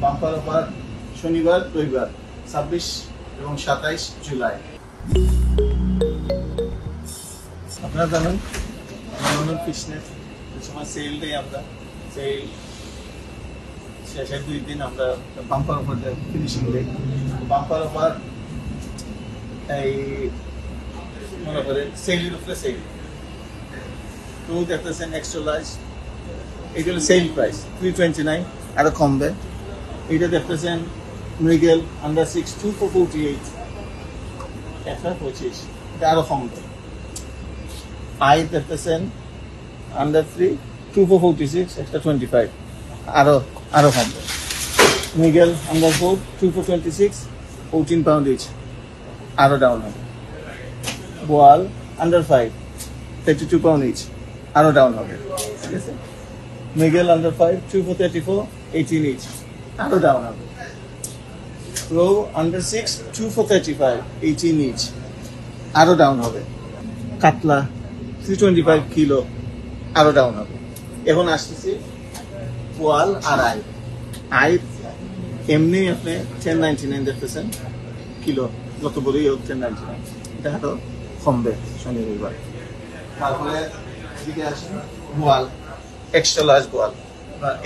Bumper offer শনিবার রবিবার 26 এবং 27 জুলাই। আপনারা জানেন লন্ডন ফিশনেস সময় সেল দেই, আমরা সেল শেষের 2 দিন আমরা বাম্পার অফার ফিনিশিং দেই। বাম্পার অফার এই মনে করে সেলের উপরে সেল তো দেখতেছেন এক্সট্রা লার্জ, এইটা হলো সেল প্রাইস 329, আরো কমবে। এইটা দেখতেছেন মৃগেল আন্ডার 6 2448 125, এটা আরো কমবে। আই দেখতেছেন আন্ডার 3 2446 125, আরো কমবে। মৃগেল আন্ডার 4 2426 14 পাউন্ড ইচ, আরো ডাউন হবে। বোয়াল আন্ডার 5 32 পাউন্ড ইচ, আরো ডাউন হবে। ঠিক আছে, মৃগেল আন্ডার 5 2434 18 ইচ, আরো ডাউন হবে। রো আন্ডার 6 2435 18 ইচ, আরো ডাউন হবে। কাতলা 325 কিলো, আরো ডাউন হবে। এখন আসতেছি বোয়াল আর আই এমনি আপনি 1099 দেখতেছেন কিলো, যত বড়ই হোক 1099, এটা আরো কমবে শনি রবিবার। তারপরে এদিকে আসেন বোয়াল, এক্সট্রা লার্জ বোয়াল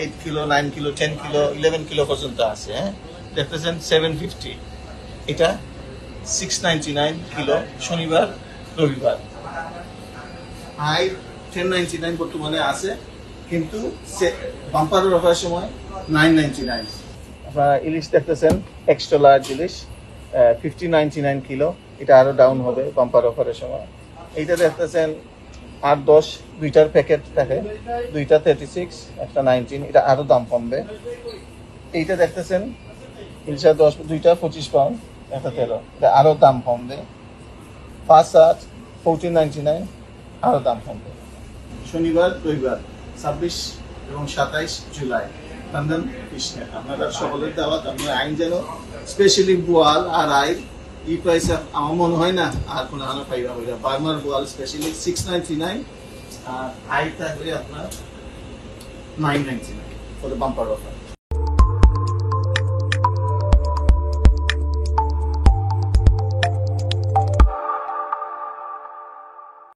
8 কিলো 9 কিলো 10 কিলো 11 কিলো পর্যন্ত আছে। হ্যাঁ, দেখতেছেন 750, এটা 699 কিলো শনিবার রবিবার। আই 1099 বর্তমানে আছে, কিন্তু বাম্পারের অফারের সময় 999। আপনারা ইলিশ দেখতেছেন এক্সট্রা লার্জ ইলিশ 5099 কিলো, এটা আরো ডাউন হবে বাম্পার অফারের সময়। এইটা দেখতেছেন 8-10 দুইটার প্যাকেট থাকে, দুইটা 36 একটা 19, এটা আরো দাম কমবে। এইটা দেখতেছেন ইলিশা 10 দুইটা 25 পাউন্ড একটা 13, এটা আরো দাম কমবে। 5-8 1499, আরো দাম কমবে। শনিবার রবিবার 26 এবং 27 জুলাই লন্ডন ফিশনেস। আপনারা সকলের দাওয়াত। আপনার আইন যেন স্পেশালি বোয়াল আর আই এই প্রাইসে আমার মনে হয় না আর কোনো আনা পাইবা হইয়া। বার্মার বোয়াল স্পেশালি 699, আর আই থাকবে আপনার 999 ফর দ্য বাম্পার অফার।